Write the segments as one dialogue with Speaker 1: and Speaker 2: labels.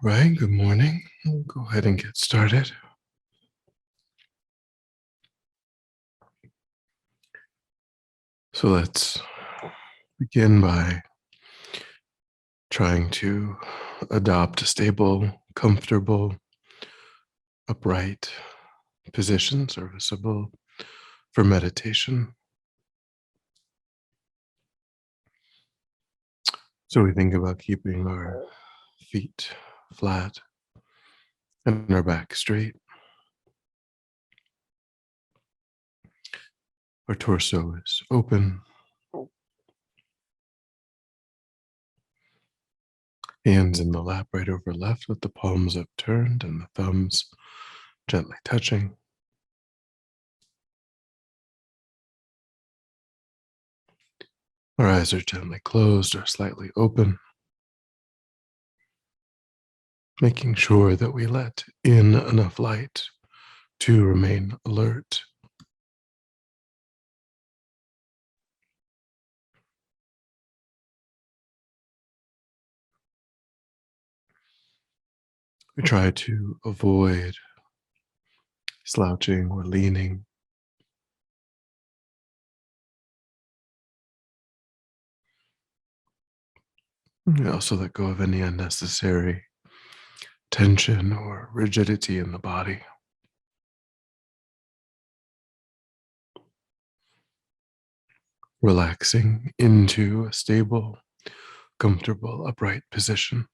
Speaker 1: Right, good morning. We'll go ahead and get started. So let's begin by trying to adopt a stable, comfortable, upright position serviceable for meditation. So we think about keeping our feet flat and our back straight. Our torso is open, hands in the lap right over left with the palms upturned and the thumbs gently touching. Our eyes are gently closed or slightly open, making sure that we let in enough light to remain alert. We try to avoid slouching or leaning. We also let go of any unnecessary tension or rigidity in the body. Relaxing into a stable, comfortable, upright position.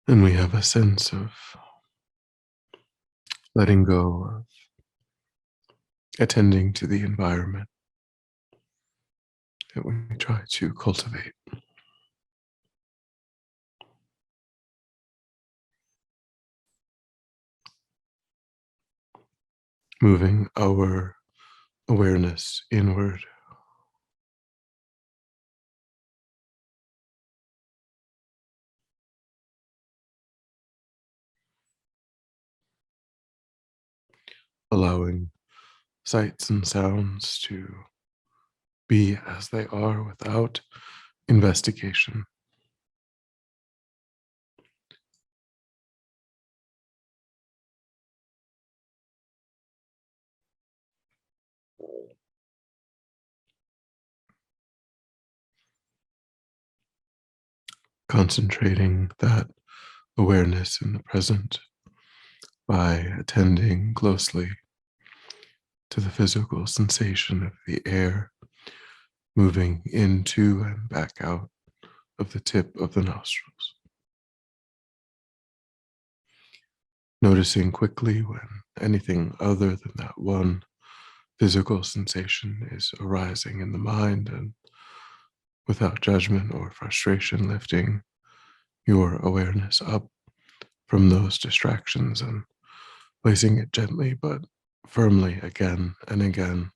Speaker 1: And we have a sense of letting go of attending to the environment that we try to cultivate. Moving our awareness inward, allowing sights and sounds to be as they are without investigation. Concentrating that awareness in the present by attending closely to the physical sensation of the air moving into and back out of the tip of the nostrils. Noticing quickly when anything other than that one physical sensation is arising in the mind, and without judgment or frustration, lifting your awareness up from those distractions and placing it gently but firmly again and again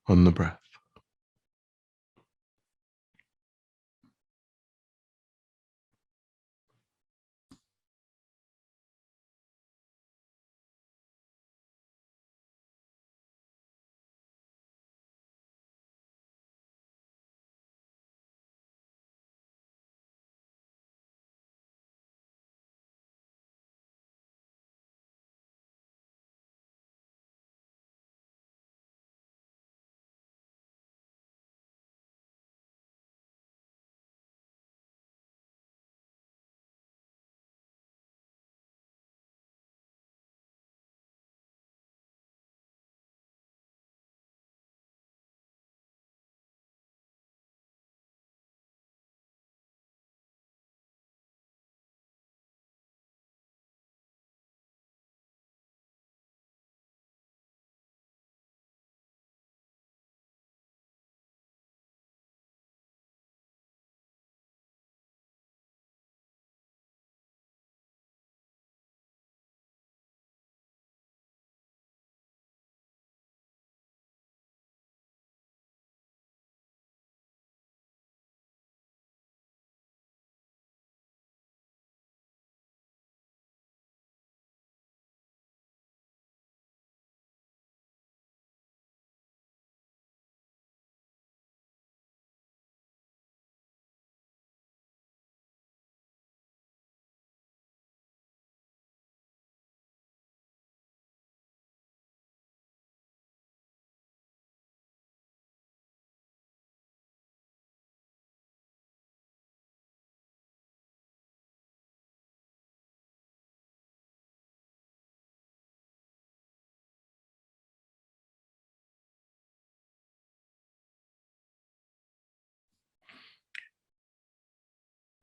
Speaker 1: on the breath.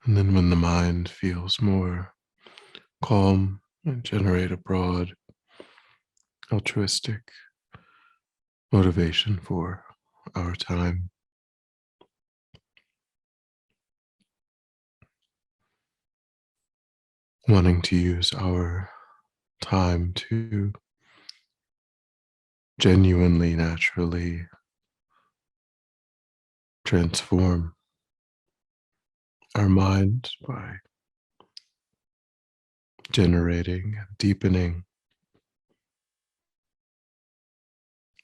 Speaker 1: And then when the mind feels more calm, and generate a broad altruistic motivation for our time, wanting to use our time to genuinely, naturally transform our mind by generating and deepening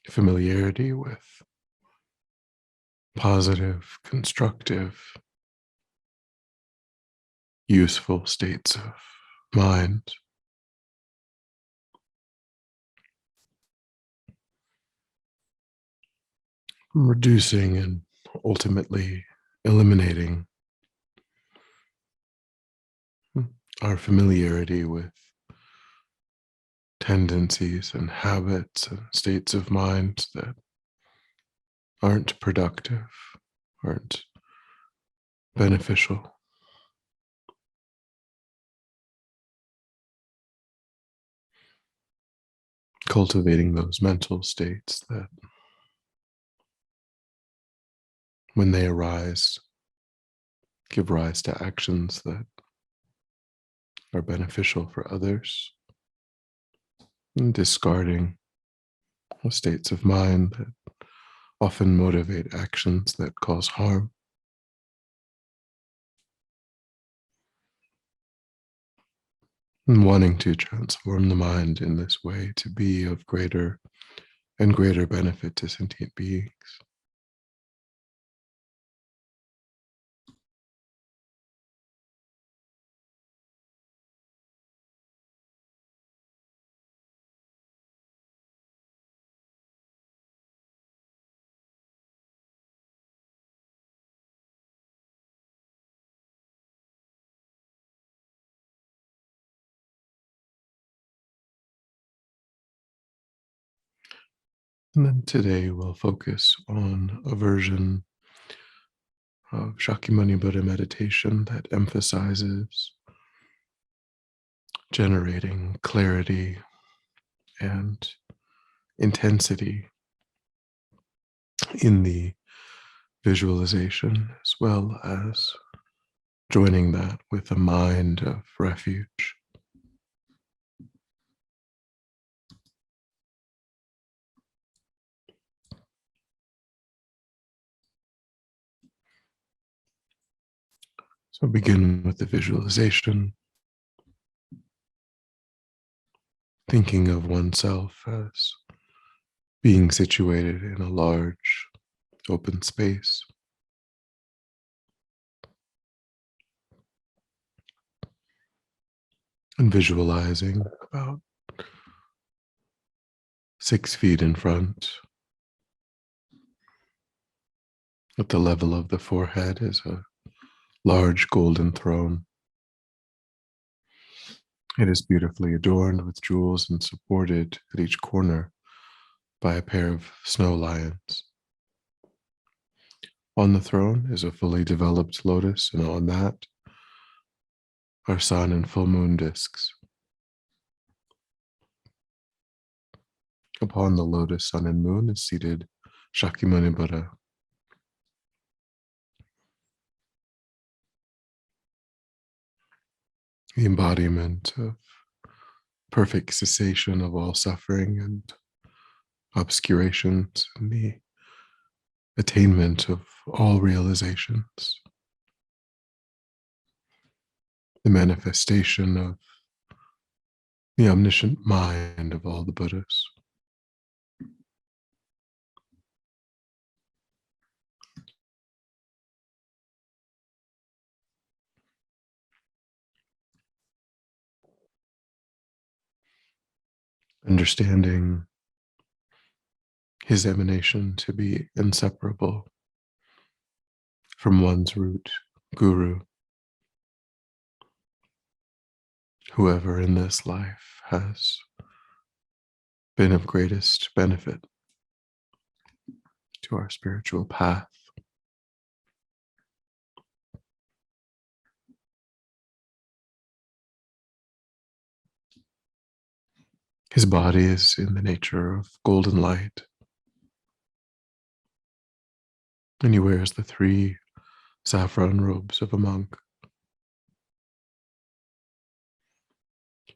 Speaker 1: familiarity with positive, constructive, useful states of mind, reducing and ultimately eliminating our familiarity with tendencies and habits and states of mind that aren't productive, aren't beneficial. Cultivating those mental states that, when they arise, give rise to actions that are beneficial for others, and discarding states of mind that often motivate actions that cause harm. And wanting to transform the mind in this way to be of greater and greater benefit to sentient beings. And then today we'll focus on a version of Shakyamuni Buddha meditation that emphasizes generating clarity and intensity in the visualization, as well as joining that with a mind of refuge. So begin with the visualization, thinking of oneself as being situated in a large open space, and visualizing about 6 feet in front. At the level of the forehead is a large golden throne. It is beautifully adorned with jewels and supported at each corner by a pair of snow lions. On the throne is a fully developed lotus, and on that are sun and full moon discs. Upon the lotus, sun, and moon is seated Shakyamuni Buddha. The embodiment of perfect cessation of all suffering and obscurations, and the attainment of all realizations, the manifestation of the omniscient mind of all the Buddhas. Understanding his emanation to be inseparable from one's root guru, whoever in this life has been of greatest benefit to our spiritual path. His body is in the nature of golden light, and he wears the three saffron robes of a monk.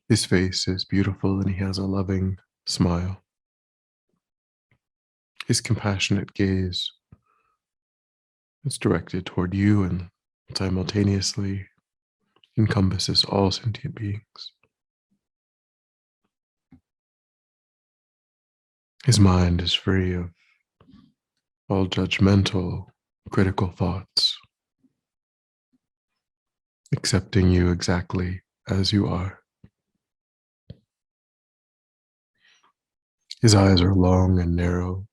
Speaker 1: His face is beautiful and he has a loving smile. His compassionate gaze is directed toward you and simultaneously encompasses all sentient beings. His mind is free of all judgmental, critical thoughts, accepting you exactly as you are. His eyes are long and narrow.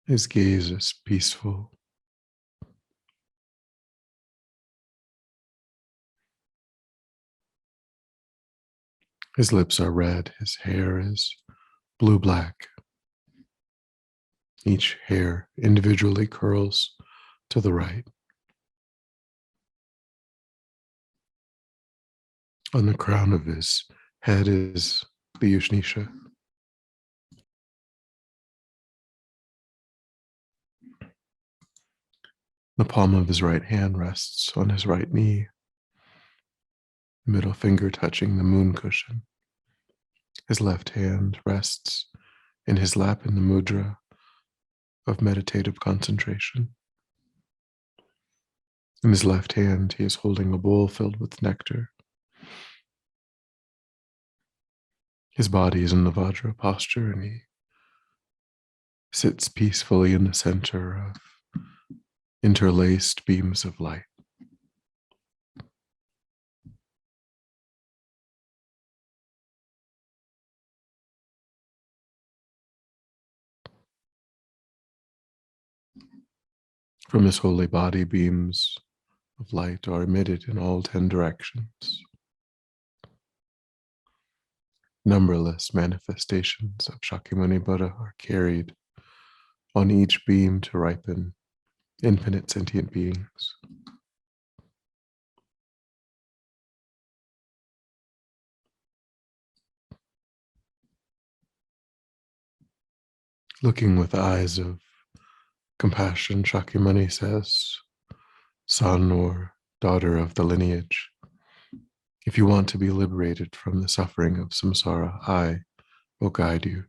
Speaker 1: His gaze is peaceful. His lips are red. His hair is blue-black. Each hair individually curls to the right. On the crown of his head is the Ushnisha. The palm of his right hand rests on his right knee, middle finger touching the moon cushion. His left hand rests in his lap in the mudra of meditative concentration. In his left hand, he is holding a bowl filled with nectar. His body is in the Vajra posture, and he sits peacefully in the center of interlaced beams of light. From his holy body, beams of light are emitted in all 10 directions. Numberless manifestations of Shakyamuni Buddha are carried on each beam to ripen infinite sentient beings. Looking with eyes of compassion, Shakyamuni says, "Son or daughter of the lineage, if you want to be liberated from the suffering of samsara, I will guide you."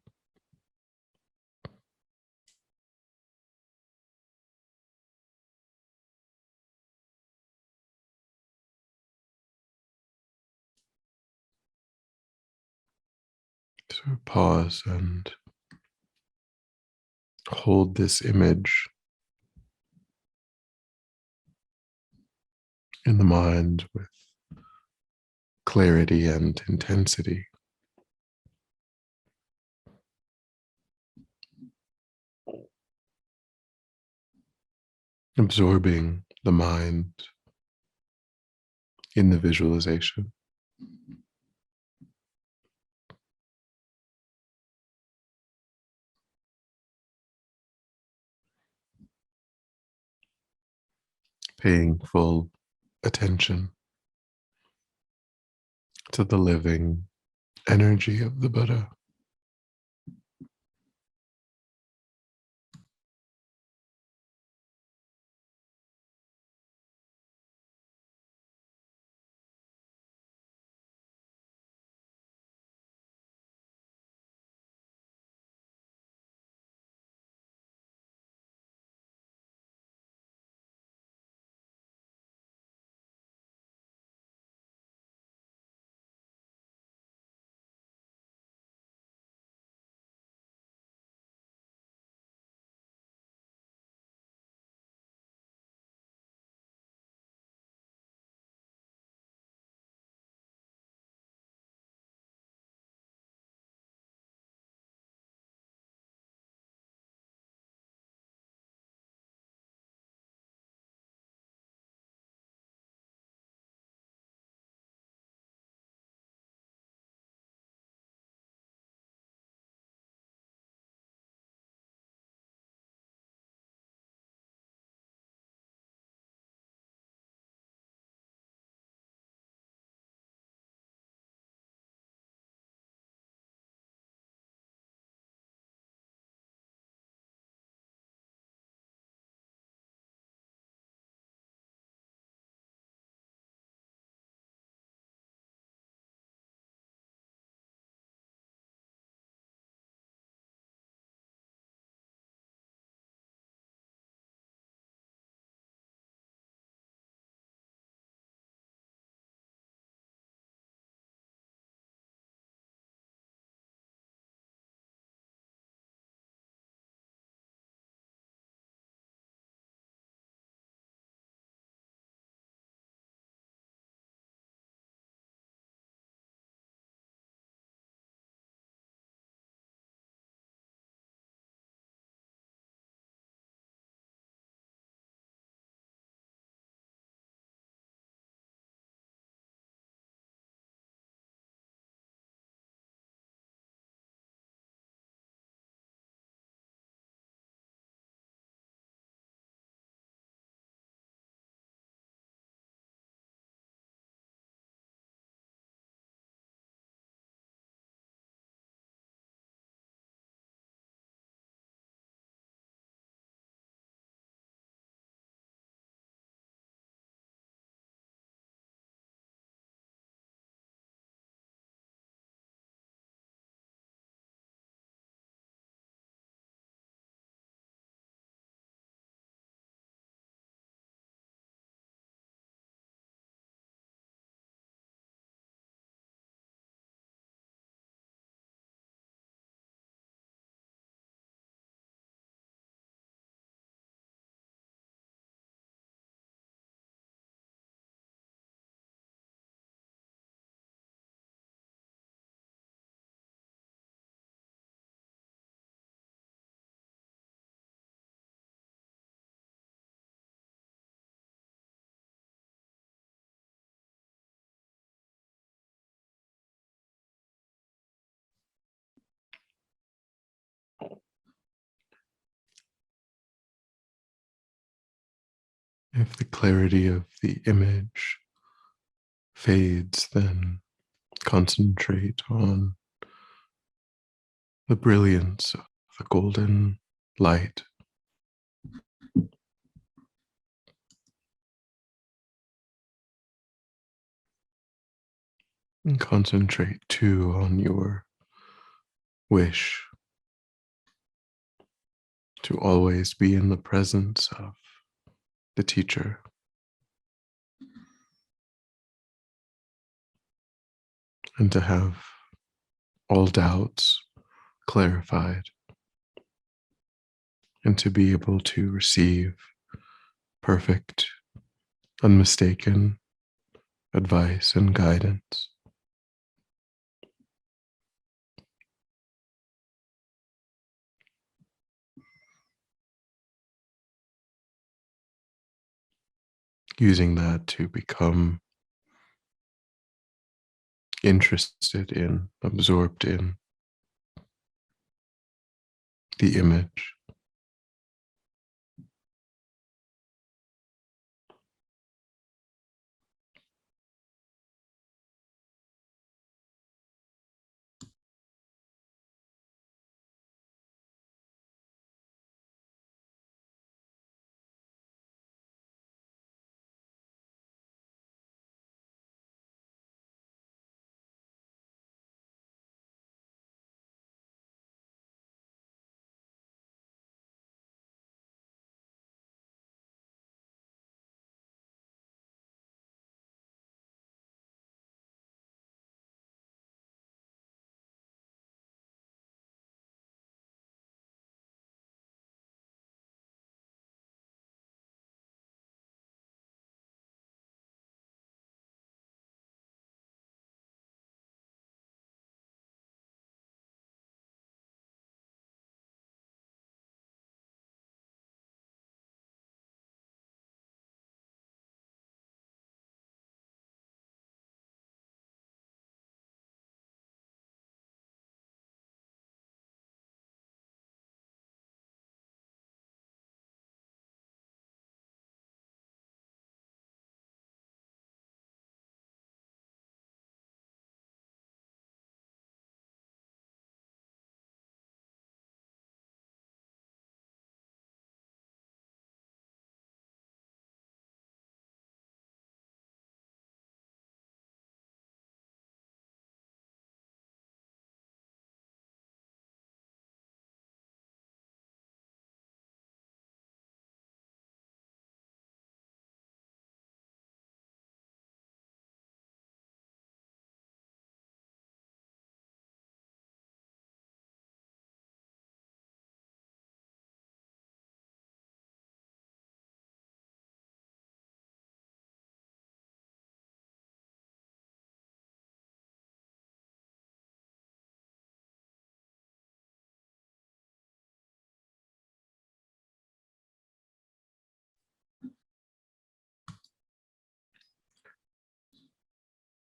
Speaker 1: So pause and hold this image in the mind with clarity and intensity. Absorbing the mind in the visualization. Paying full attention to the living energy of the Buddha. If the clarity of the image fades, then concentrate on the brilliance of the golden light and concentrate too on your wish to always be in the presence of the teacher and to have all doubts clarified and to be able to receive perfect, unmistaken advice and guidance. Using that to become interested in, absorbed in the image.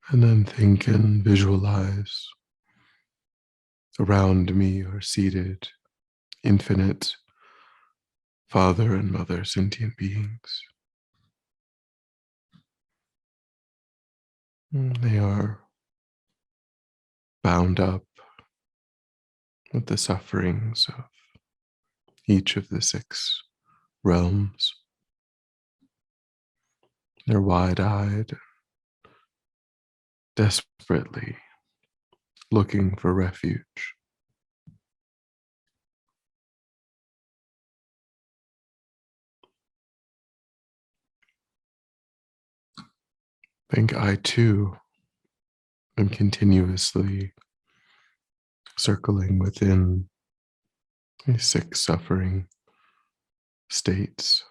Speaker 1: And then think and visualize around me are seated infinite Father and Mother sentient beings. They are bound up with the sufferings of each of the six realms. They're wide-eyed, desperately looking for refuge. I think I too am continuously circling within these six suffering states,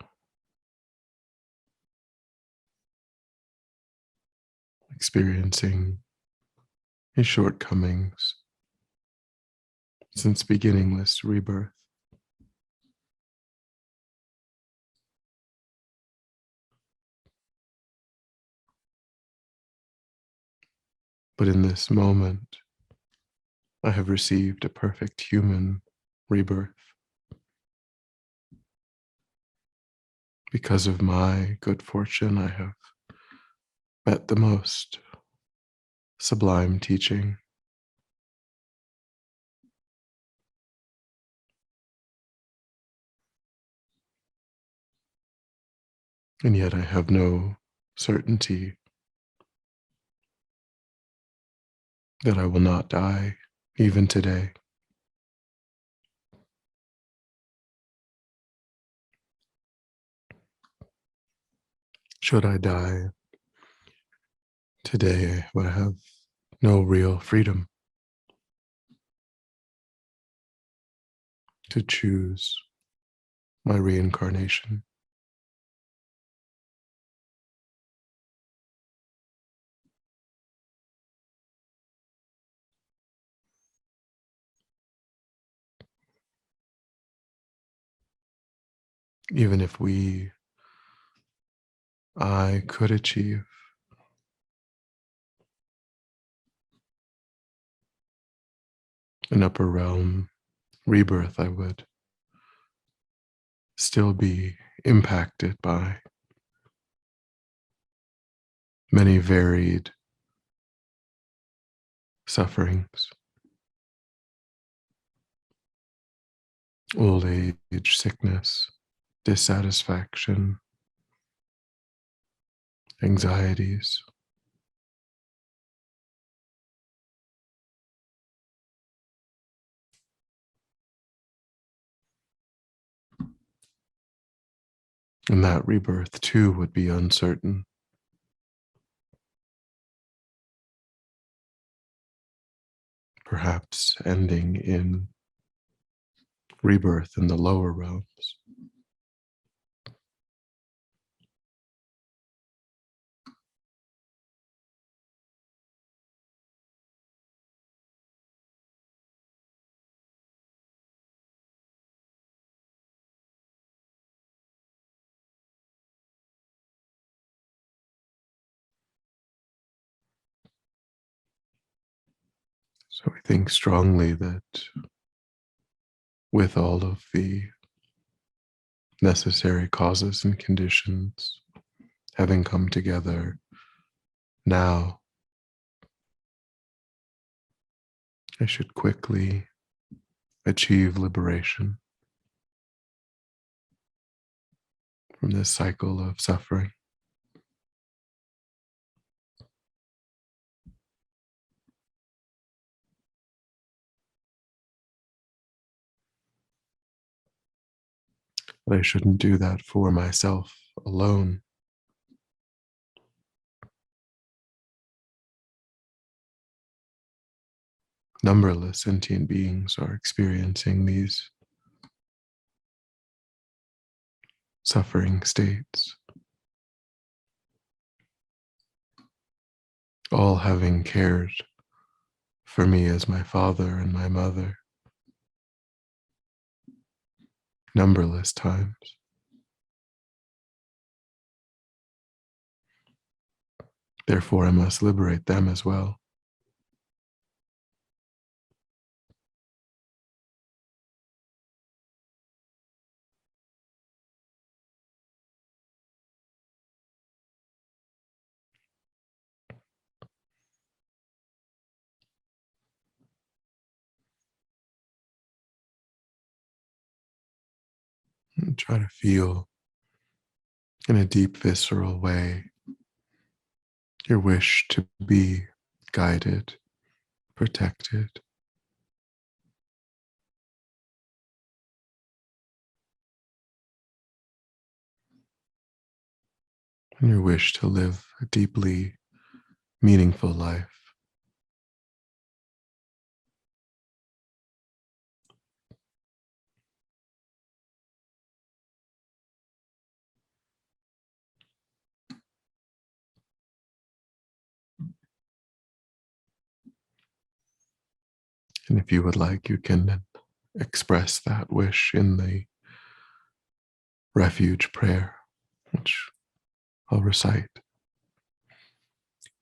Speaker 1: experiencing his shortcomings since beginningless rebirth. But in this moment, I have received a perfect human rebirth. Because of my good fortune, I have met the most sublime teaching, and yet I have no certainty that I will not die even today. Should I die today, I would have no real freedom to choose my reincarnation. Even if I could achieve an upper realm rebirth, I would still be impacted by many varied sufferings, old age, sickness, dissatisfaction, anxieties. And that rebirth too would be uncertain, perhaps ending in rebirth in the lower realms. So I think strongly that with all of the necessary causes and conditions having come together now, I should quickly achieve liberation from this cycle of suffering. But I shouldn't do that for myself alone. Numberless sentient beings are experiencing these suffering states, all having cared for me as my father and my mother numberless times. Therefore, I must liberate them as well. And try to feel in a deep, visceral way your wish to be guided, protected, and your wish to live a deeply meaningful life. And if you would like, you can express that wish in the refuge prayer, which I'll recite.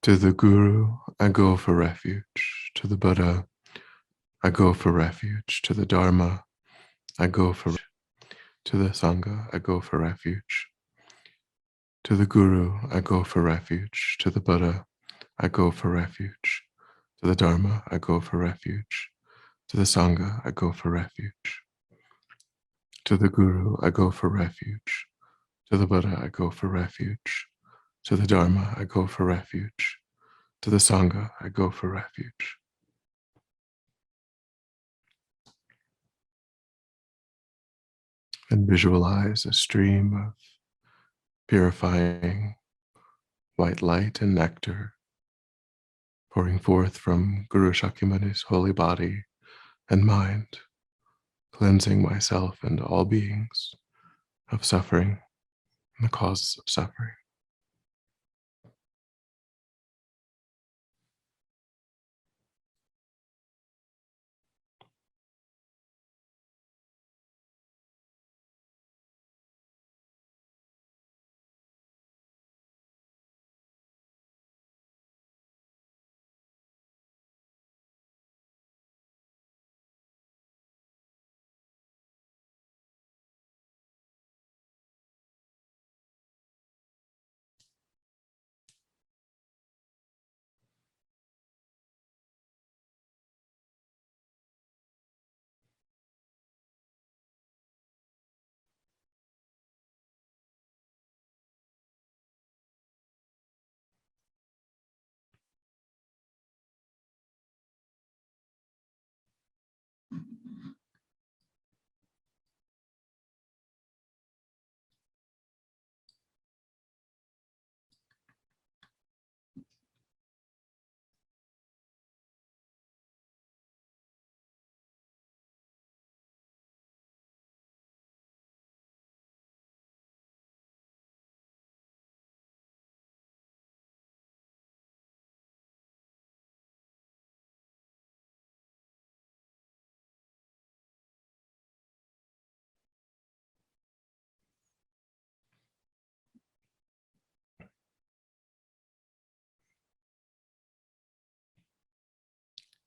Speaker 1: To the Guru, I go for refuge. To the Buddha, I go for refuge. To the Dharma, I go for refuge. To the Sangha, I go for refuge. To the Guru, I go for refuge. To the Buddha, I go for refuge. To the Dharma, I go for refuge. To the Sangha, I go for refuge. To the Guru, I go for refuge. To the Buddha, I go for refuge. To the Dharma, I go for refuge. To the Sangha, I go for refuge. And visualize a stream of purifying white light and nectar pouring forth from Guru Shakyamuni's holy body and mind, cleansing myself and all beings of suffering and the causes of suffering.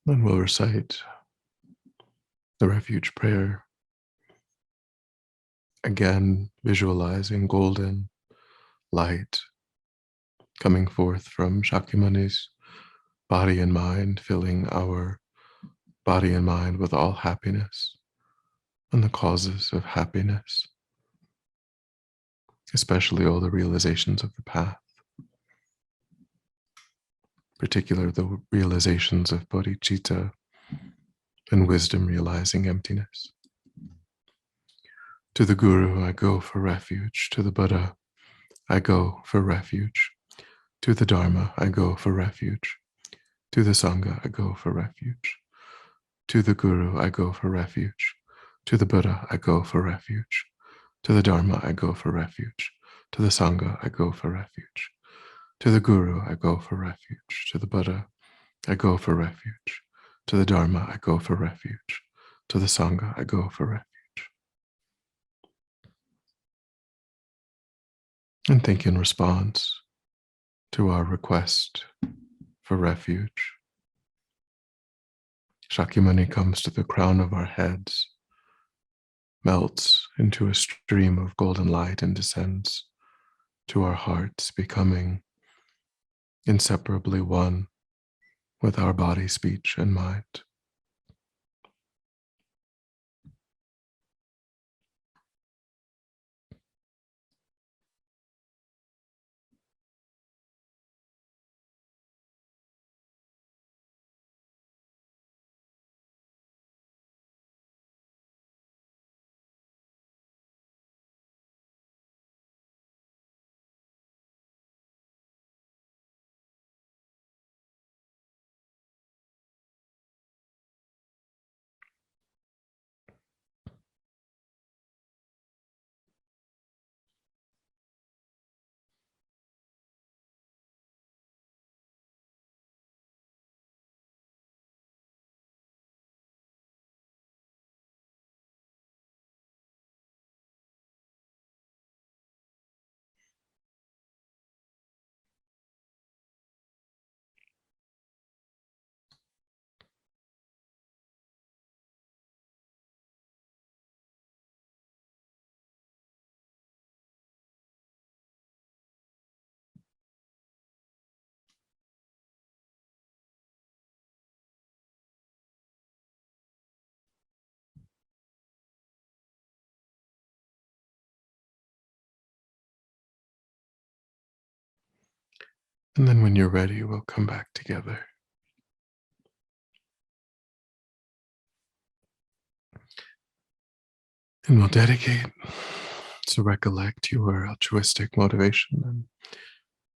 Speaker 1: Then we'll recite the refuge prayer, again visualizing golden light coming forth from Shakyamuni's body and mind, filling our body and mind with all happiness and the causes of happiness, especially all the realizations of the path, particularly the realizations of bodhicitta and wisdom realizing emptiness. To the Guru, I go for refuge. To the Buddha, I go for refuge. To the Dharma, I go for refuge. To the Sangha, I go for refuge. To the Guru, I go for refuge. To the Buddha, I go for refuge. To the Dharma, I go for refuge. To the Sangha, I go for refuge. To the Guru, I go for refuge. To the Buddha, I go for refuge. To the Dharma, I go for refuge. To the Sangha, I go for refuge. And think in response to our request for refuge. Shakyamuni comes to the crown of our heads, melts into a stream of golden light and descends to our hearts, becoming inseparably one with our body, speech, and mind. And then when you're ready, we'll come back together and we'll dedicate to recollect your altruistic motivation and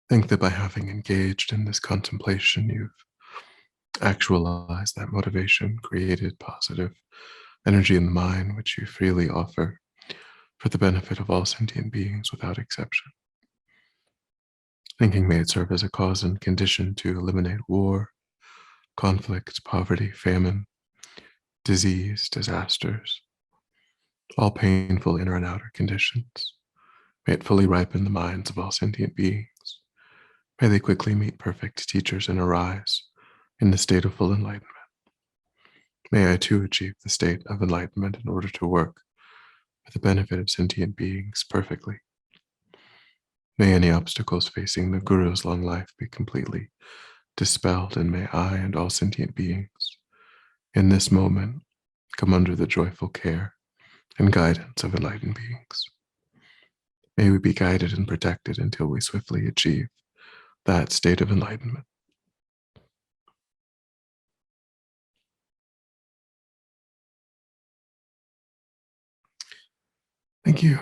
Speaker 1: think that by having engaged in this contemplation, you've actualized that motivation, created positive energy in the mind, which you freely offer for the benefit of all sentient beings without exception. Thinking may it serve as a cause and condition to eliminate war, conflict, poverty, famine, disease, disasters, all painful inner and outer conditions. May it fully ripen the minds of all sentient beings. May they quickly meet perfect teachers and arise in the state of full enlightenment. May I too achieve the state of enlightenment in order to work for the benefit of sentient beings perfectly. May any obstacles facing the Guru's long life be completely dispelled, and may I and all sentient beings in this moment come under the joyful care and guidance of enlightened beings. May we be guided and protected until we swiftly achieve that state of enlightenment. Thank you.